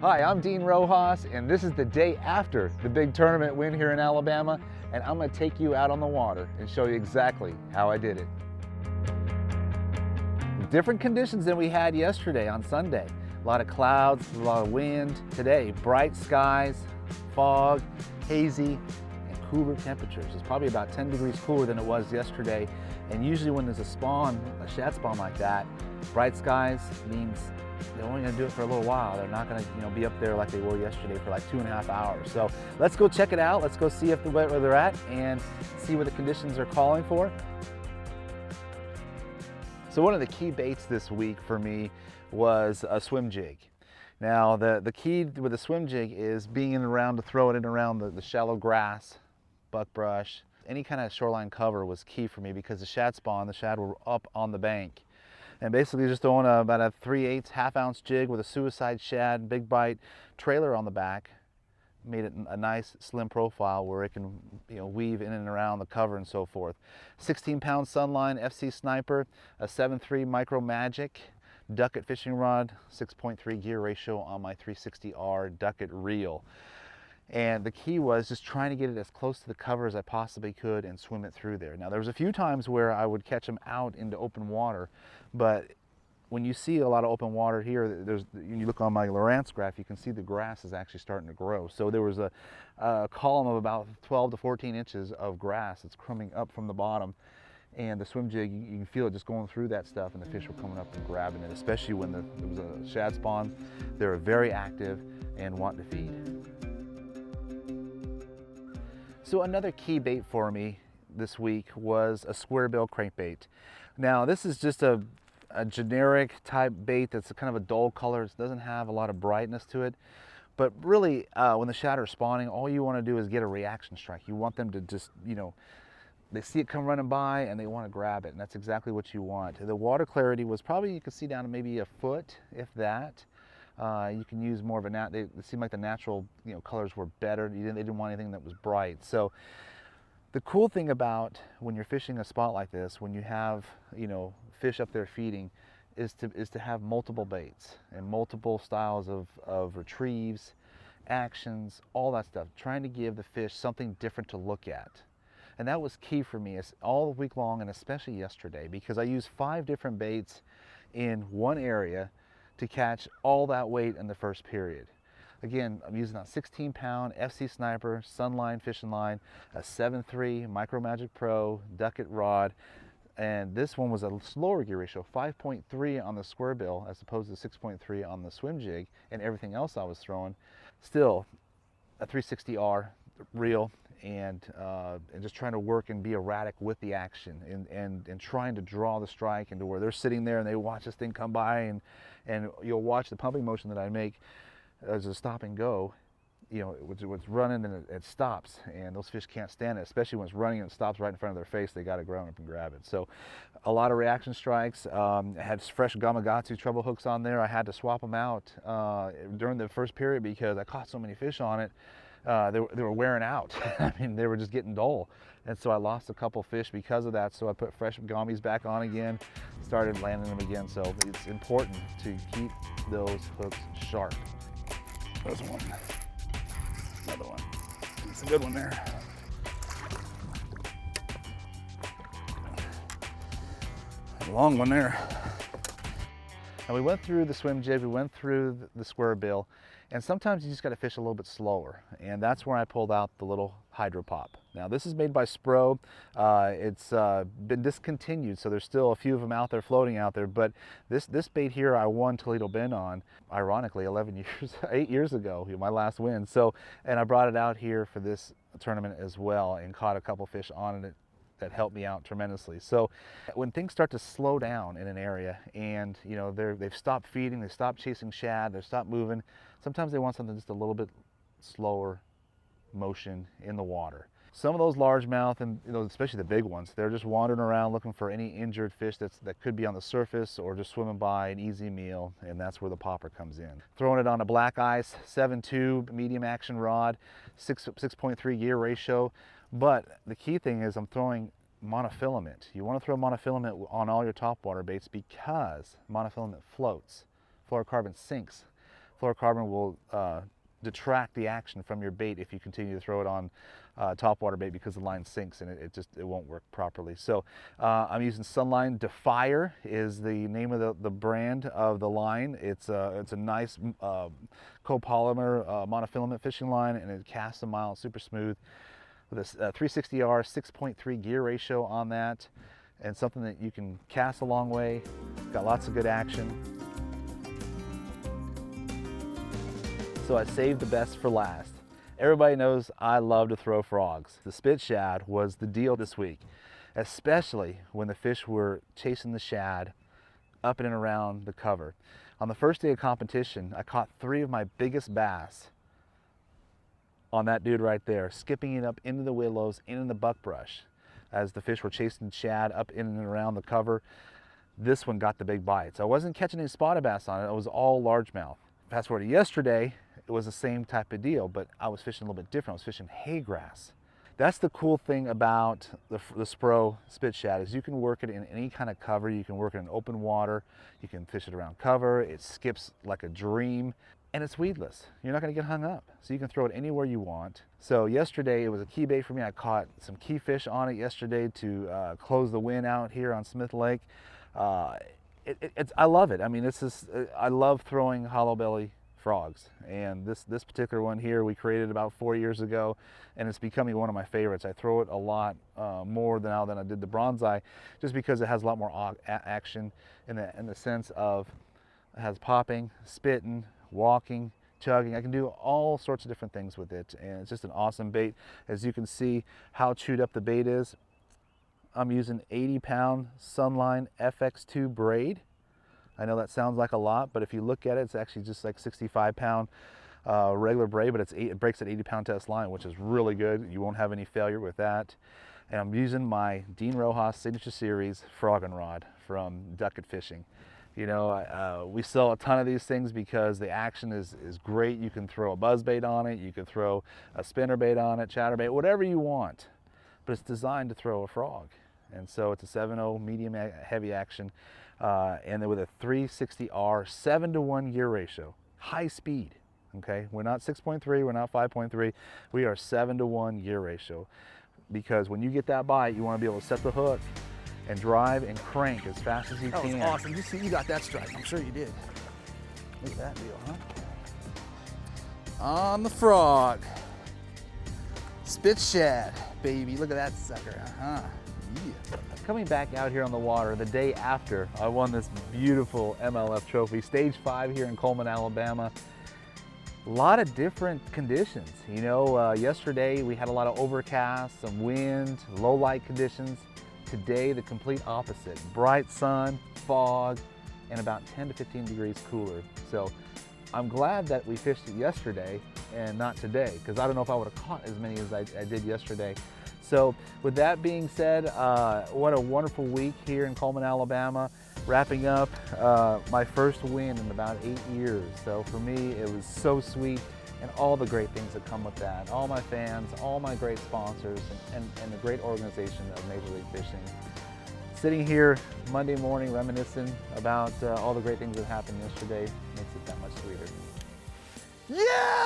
Hi, I'm Dean Rojas, and this is the day after the big tournament win here in Alabama, and I'm going to take you out on the water and show you exactly how I did it. Different conditions than we had yesterday on Sunday. A lot of clouds, a lot of wind. Today, bright skies, fog, hazy, and cooler temperatures. It's probably about 10 degrees cooler than it was yesterday, and usually when there's a shad spawn like that, bright skies means they're only going to do it for a little while. They're not going to, be up there like they were yesterday for like 2.5 hours. So let's go check it out. Let's go see where they're at and see what the conditions are calling for. So one of the key baits this week for me was a swim jig. Now the key with the swim jig is being in and around to throw it in around the shallow grass, buckbrush, any kind of shoreline cover was key for me because the shad were up on the bank. And basically just throwing about a 3/8 half-ounce jig with a suicide shad, big bite trailer on the back, made it a nice slim profile where it can weave in and around the cover and so forth. 16-pound Sunline FC Sniper, a 7.3 Micro Magic Ducket fishing rod, 6.3 gear ratio on my 360R Ducket reel. And the key was just trying to get it as close to the cover as I possibly could and swim it through there. Now there was a few times where I would catch them out into open water, but when you see a lot of open water here, when you look on my Lowrance graph, you can see the grass is actually starting to grow. So there was a column of about 12 to 14 inches of grass that's coming up from the bottom. And the swim jig, you can feel it just going through that stuff, and the fish were coming up and grabbing it, especially when there was a shad spawn. They were very active and want to feed. So another key bait for me this week was a square bill crankbait. Now this is just a generic type bait that's kind of a dull color. It doesn't have a lot of brightness to it. But really, when the shad are spawning, all you want to do is get a reaction strike. You want them to just, they see it come running by and they want to grab it, and that's exactly what you want. The water clarity was probably, you could see down to maybe a foot, if that. You can use more of it seemed like the natural colors were better. They didn't want anything that was bright. So the cool thing about when you're fishing a spot like this, when you have fish up there feeding, is to have multiple baits and multiple styles of retrieves, actions, all that stuff, trying to give the fish something different to look at. And that was key for me all week long, and especially yesterday, because I used 5 different baits in one area to catch all that weight in the first period. Again, I'm using a 16-pound FC Sniper Sunline fishing line, a 7.3 Micro Magic Pro Ducket rod, and this one was a slower gear ratio, 5.3 on the square bill as opposed to 6.3 on the swim jig, and everything else I was throwing. Still, a 360R reel, and just trying to work and be erratic with the action, and trying to draw the strike into where they're sitting there and they watch this thing come by, and you'll watch the pumping motion that I make as a stop and go. It's running and it stops, and those fish can't stand it, especially when it's running and it stops right in front of their face. They got to ground up and grab it. So a lot of reaction strikes. I had fresh Gamakatsu treble hooks on there. I had to swap them out during the first period because I caught so many fish on it. They were wearing out. I mean, they were just getting dull. And so I lost a couple fish because of that. So I put fresh gummies back on again, started landing them again. So it's important to keep those hooks sharp. There's one, another one. It's a good one there. A long one there. And we went through the swim jig, we went through the square bill, and sometimes you just got to fish a little bit slower, and that's where I pulled out the little Hydro Pop. Now this is made by Spro. It's been discontinued, so there's still a few of them out there floating out there, but this bait here I won Toledo Bend on, ironically 8 years ago, my last win. So, and I brought it out here for this tournament as well and caught a couple fish on it that helped me out tremendously. So when things start to slow down in an area and they've stopped feeding, they stopped chasing shad, they've stopped moving, sometimes they want something just a little bit slower motion in the water. Some of those largemouth, and especially the big ones, they're just wandering around looking for any injured fish that could be on the surface or just swimming by, an easy meal, and that's where the popper comes in. Throwing it on a black ice 7.2 medium action rod, 6.3 gear ratio. But the key thing is I'm throwing monofilament. You want to throw monofilament on all your topwater baits because monofilament floats. Fluorocarbon sinks. fluorocarbon will detract the action from your bait if you continue to throw it on topwater bait, because the line sinks and it won't work properly. So I'm using Sunline Defier is the name of the brand of the line. It's a nice copolymer monofilament fishing line, and it casts a mile super smooth with a 360R 6.3 gear ratio on that, and something that you can cast a long way. Got lots of good action. So I saved the best for last. Everybody knows I love to throw frogs. The spit shad was the deal this week, especially when the fish were chasing the shad up and around the cover. On the first day of competition, I caught 3 of my biggest bass on that dude right there, skipping it up into the willows, into the buckbrush, as the fish were chasing shad up in and around the cover. This one got the big bites. I wasn't catching any spotted bass on it. It was all largemouth. Fast forward to yesterday, it was the same type of deal, but I was fishing a little bit different. I was fishing hay grass. That's the cool thing about the Spro spit shad, is you can work it in any kind of cover. You can work it in open water. You can fish it around cover. It skips like a dream, and it's weedless. You're not gonna get hung up. So you can throw it anywhere you want. So yesterday, it was a key bait for me. I caught some key fish on it yesterday to close the wind out here on Smith Lake. I love it. I mean, I love throwing hollow belly frogs, and this particular one here we created about 4 years ago, and it's becoming one of my favorites. I throw it a lot more now than I did the bronzeye, just because it has a lot more action in the sense of it has popping, spitting, walking, chugging. I can do all sorts of different things with it, and it's just an awesome bait. As you can see how chewed up the bait is. I'm using 80-pound Sunline FX2 braid. I know that sounds like a lot, but if you look at it, it's actually just like 65-pound regular braid, but it breaks at 80-pound test line, which is really good. You won't have any failure with that. And I'm using my Dean Rojas Signature Series Frog and Rod from Ducket Fishing. You know, we sell a ton of these things because the action is great. You can throw a buzzbait on it, you can throw a spinnerbait on it, chatterbait, whatever you want, but it's designed to throw a frog. And so it's a 7.0 medium heavy action, and then with a 360R 7-to-1 gear ratio, high speed. Okay, we're not 6.3, we're not 5.3, we are 7-to-1 gear ratio, because when you get that bite, you want to be able to set the hook and drive and crank as fast as you can. That was awesome. You got that strike. I'm sure you did. Look at that deal, huh? On the frog. Spit shad, baby. Look at that sucker. Yeah. Coming back out here on the water the day after I won this beautiful MLF trophy, stage 5 here in Cullman, Alabama. A lot of different conditions. You know, yesterday we had a lot of overcast, some wind, low light conditions. Today, the complete opposite. Bright sun, fog, and about 10 to 15 degrees cooler. So I'm glad that we fished it yesterday and not today, because I don't know if I would have caught as many as I did yesterday. So with that being said, what a wonderful week here in Cullman, Alabama. Wrapping up my first win in about 8 years. So for me, it was so sweet, and all the great things that come with that. All my fans, all my great sponsors, and the great organization of Major League Fishing. Sitting here Monday morning reminiscing about all the great things that happened yesterday makes it that much sweeter. Yeah!